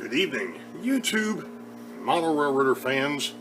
Good evening, YouTube Model Railroader fans.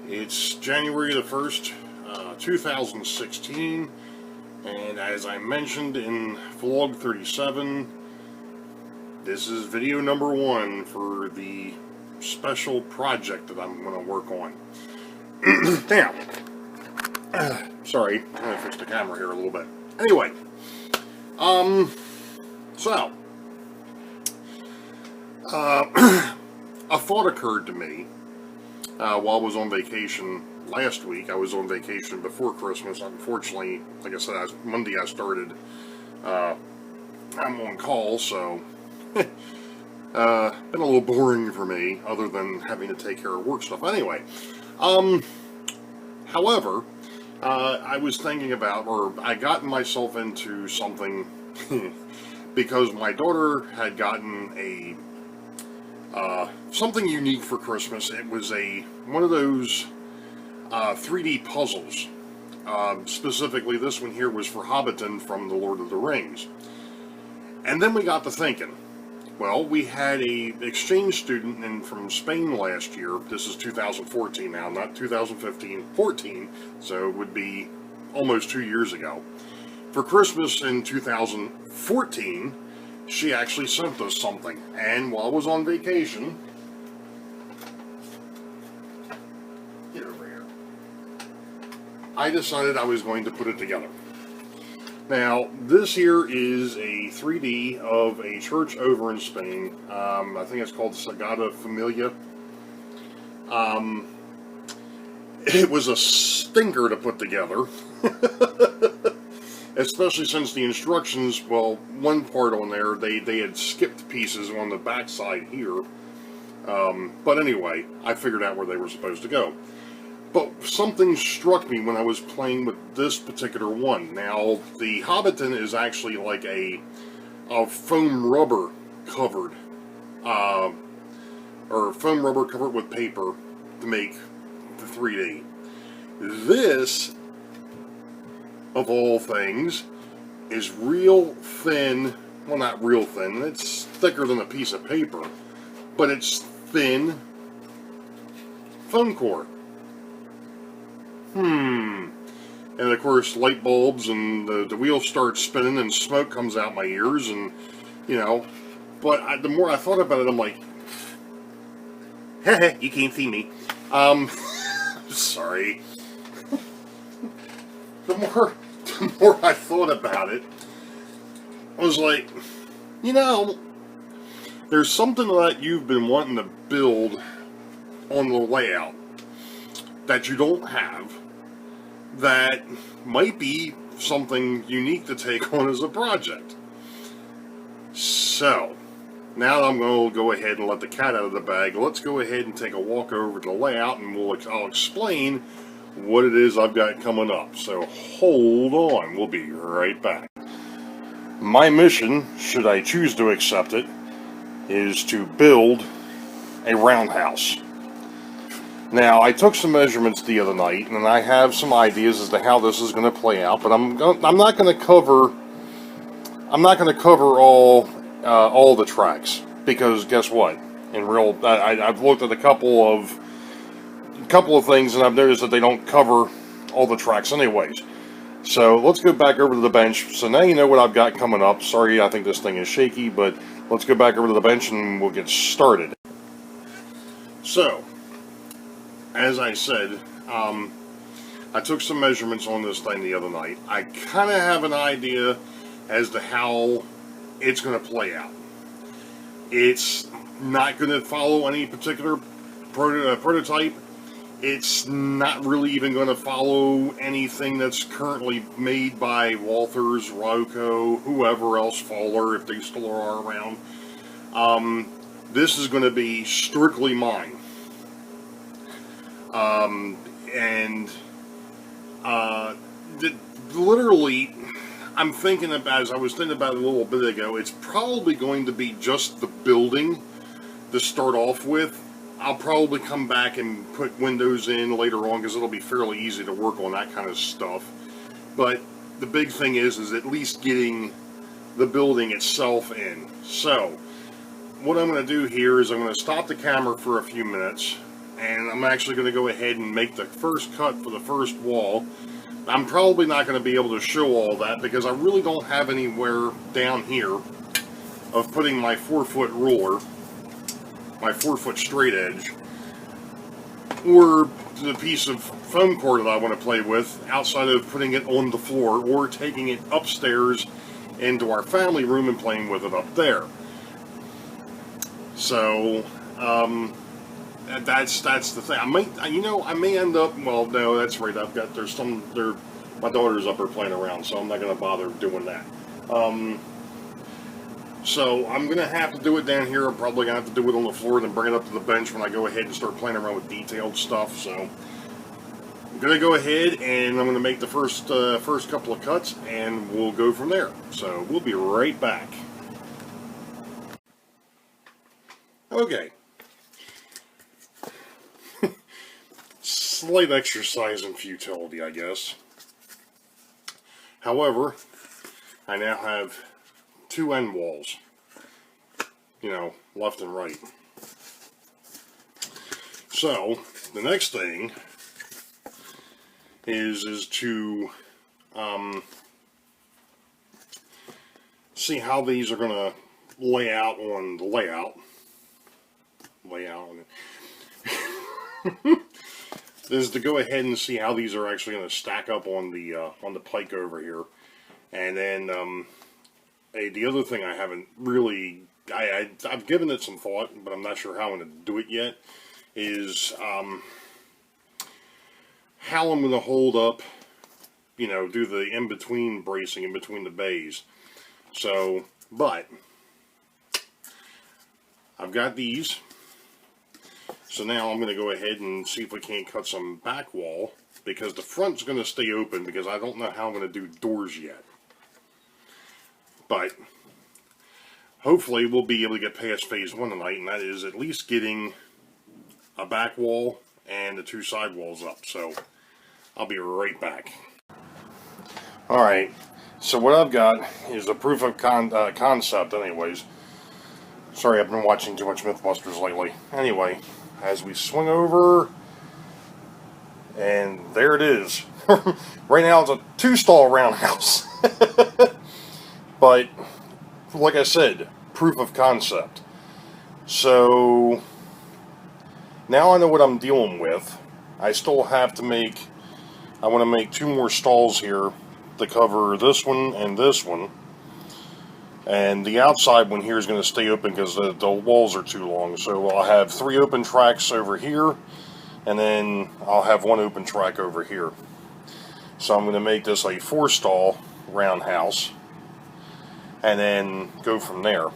It's January the 1st, 2016, and as I mentioned in vlog 37, this is video number 1 for the special project that I'm going to work on. Now, sorry, I'm going to fix the camera here a little bit. Anyway, so, a thought occurred to me while I was on vacation last week. I was on vacation before Christmas. Unfortunately, like I said, Monday I started. I'm on call, so been a little boring for me, other than having to take care of work stuff. Anyway, however, I was thinking about, or I got myself into something because my daughter had gotten a something unique for Christmas. It was one of those 3D puzzles. Specifically, this one here was for Hobbiton from The Lord of the Rings. And then we got to thinking, well, we had a exchange student from Spain last year. This is 2014 now, not 2015, 14, so it would be almost 2 years ago. For Christmas in 2014, she actually sent us something, and while I was on vacation, get over here, I decided I was going to put it together. Now, this here is a 3D of a church over in Spain. I think it's called Sagrada Familia. It was a stinker to put together. Especially since the instructions, well, one part on there, they had skipped pieces on the back side here. But anyway, I figured out where they were supposed to go. But something struck me when I was playing with this particular one. Now, the Hobbiton is actually like a foam rubber covered, or foam rubber covered with paper to make the 3D. This, of all things, is real thin. Well, not real thin, it's thicker than a piece of paper, but it's thin foam core. And of course, light bulbs, and the wheels start spinning and smoke comes out my ears, and you know, but the more I thought about it, I'm like, heh, you can't see me. Sorry. The more I thought about it, I was like, you know, there's something that you've been wanting to build on the layout that you don't have, that might be something unique to take on as a project. So, now that I'm going to go ahead and let the cat out of the bag, let's go ahead and take a walk over to the layout, and I'll explain what it is I've got coming up. So hold on, we'll be right back. My mission, should I choose to accept it, is to build a roundhouse. Now, I took some measurements the other night, and I have some ideas as to how this is going to play out. But I'm not going to cover all the tracks, because guess what? I've looked at a couple of things, and I've noticed that they don't cover all the tracks anyways. So let's go back over to the bench. So now you know what I've got coming up. Sorry, I think this thing is shaky, but let's go back over to the bench and we'll get started. So, as I said, I took some measurements on this thing the other night. I kind of have an idea as to how it's going to play out. It's not going to follow any particular prototype. It's not really even going to follow anything that's currently made by Walthers, Rocco, whoever else, Fowler, if they still are around. This is going to be strictly mine. Literally, I'm thinking about, as I was thinking about it a little bit ago, it's probably going to be just the building to start off with. I'll probably come back and put windows in later on, because it'll be fairly easy to work on that kind of stuff. But the big thing is at least getting the building itself in. So, what I'm going to do here is I'm going to stop the camera for a few minutes, and I'm actually going to go ahead and make the first cut for the first wall. I'm probably not going to be able to show all that because I really don't have anywhere down here of putting my 4-foot ruler, my 4-foot straight edge, or the piece of foam core that I want to play with outside of putting it on the floor or taking it upstairs into our family room and playing with it up there. So that's the thing. I may end up. Well, no, that's right. My daughter's up there playing around, so I'm not going to bother doing that. So I'm going to have to do it down here. I'm probably going to have to do it on the floor and then bring it up to the bench when I go ahead and start playing around with detailed stuff. So I'm going to go ahead and I'm going to make the first couple of cuts, and we'll go from there. So we'll be right back. Okay. Slight exercise in futility, I guess. However, I now have 2 end walls, left and right. So the next thing is to see how these are going to lay out on the layout. Is to go ahead and see how these are actually going to stack up on the pike over here, and then the other thing I haven't really I've given it some thought, but I'm not sure how I'm going to do it yet. Is how I'm going to hold up, do the in-between bracing in between the bays. So, but I've got these. So now I'm going to go ahead and see if we can't cut some back wall, because the front's going to stay open because I don't know how I'm going to do doors yet. But hopefully we'll be able to get past phase 1 tonight, and that is at least getting a back wall and the 2 side walls up. So I'll be right back. Alright, so what I've got is a proof of concept anyways. Sorry, I've been watching too much Mythbusters lately. Anyway, as we swing over, and there it is. Right now it's a 2-stall roundhouse. But, like I said, proof of concept. So, now I know what I'm dealing with. I still have to I want to make 2 more stalls here to cover this one and this one. And the outside one here is going to stay open because the walls are too long. So I'll have 3 open tracks over here, and then I'll have 1 open track over here. So I'm going to make this a 4-stall roundhouse, and then go from there.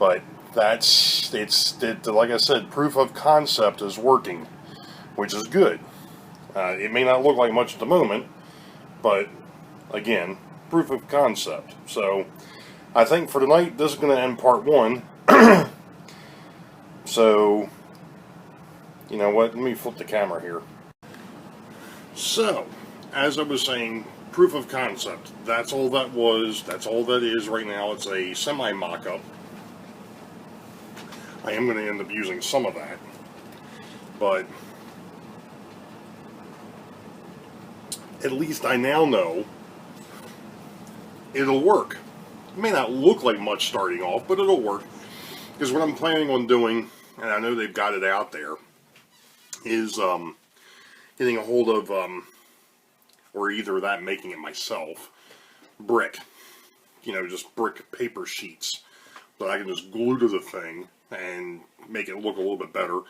But like I said, proof of concept is working, which is good. It may not look like much at the moment, but again, proof of concept. So I think for tonight this is going to end part 1. So you know what, let me flip the camera here. So as I was saying, proof of concept, that's all that was, that's all that is right now. It's a semi mock-up. I am going to end up using some of that, but at least I now know it'll work. It may not look like much starting off, but it'll work. Because what I'm planning on doing, and I know they've got it out there, is getting a hold of, or either that, making it myself, brick. Just brick paper sheets that I can just glue to the thing and make it look a little bit better.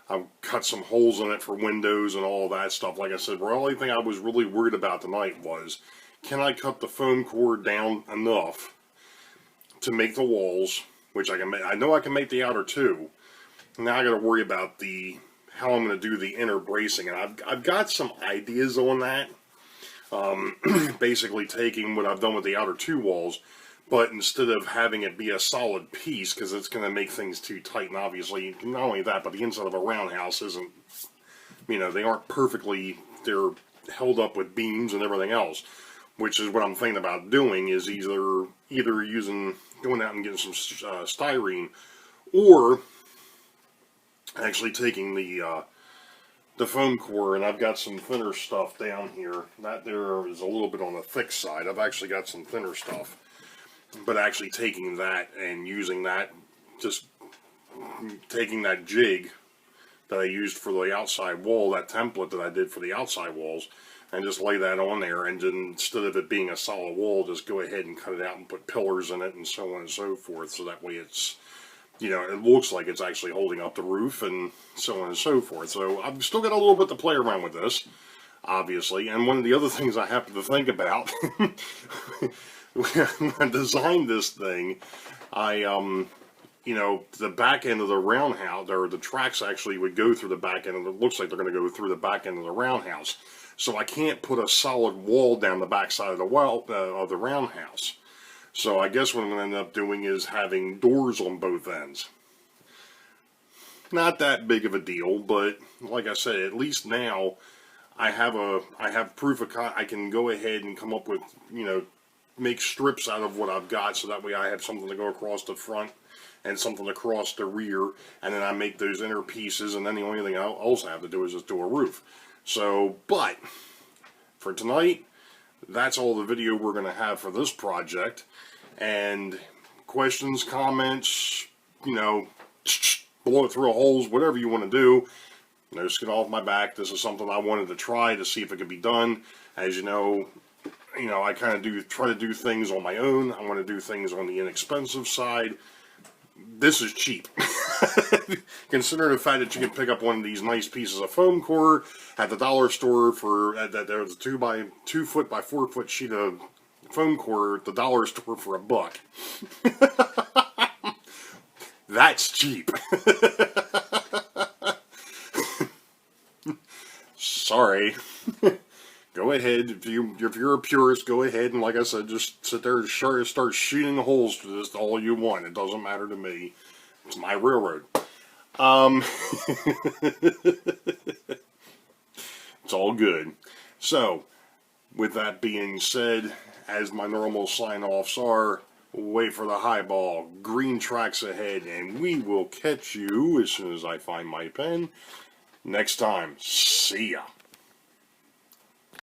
I've cut some holes in it for windows and all that stuff. Like I said, the only thing I was really worried about tonight was, can I cut the foam core down enough to make the walls, which I can make. I know I can make the outer 2. Now I got to worry about how I'm going to do the inner bracing, and I've got some ideas on that. Basically taking what I've done with the outer 2 walls, but instead of having it be a solid piece, because it's going to make things too tight, and obviously not only that, but the inside of a roundhouse isn't, they aren't perfectly, they're held up with beams and everything else. which is what I'm thinking about doing, is either going out and getting some styrene, or actually taking the foam core, and I've got some thinner stuff down here. That there is a little bit on the thick side. I've actually got some thinner stuff, but actually taking that and using that, just taking that jig that I used for the outside wall, that template that I did for the outside walls, and just lay that on there, and then instead of it being a solid wall, just go ahead and cut it out and put pillars in it and so on and so forth, so that way it's, you know, it looks like it's actually holding up the roof and so on and so forth. So I've still got a little bit to play around with this, obviously. And one of the other things I happen to think about, when I designed this thing, you know, the back end of the roundhouse, or the tracks actually would go through the back end, and it looks like they're going to go through the back end of the roundhouse. So I can't put a solid wall down the back side of the of the roundhouse. So I guess what I'm going to end up doing is having doors on both ends. Not that big of a deal, but like I said, at least now I have proof of I can go ahead and come up with, you know, make strips out of what I've got, so that way I have something to go across the front and something across the rear, and then I make those inner pieces, and then the only thing I also have to do is just do a roof. So, but for tonight, that's all the video we're going to have for this project. And questions, comments, you know, blow it through holes, whatever you want to do, no skin off my back. This is something I wanted to try to see if it could be done. As you know, I kind of try to do things on my own. I want to do things on the inexpensive side. This is cheap. Considering the fact that you can pick up one of these nice pieces of foam core at the dollar store for there's a 2 foot by 4 foot sheet of foam core at the dollar store for $1. That's cheap. Sorry. Go ahead, if you're a purist, go ahead and, like I said, just sit there and start shooting holes to this all you want. It doesn't matter to me. It's my railroad. It's all good. So, with that being said, as my normal sign-offs are, wait for the high ball, green tracks ahead, and we will catch you as soon as I find my pen. Next time, see ya.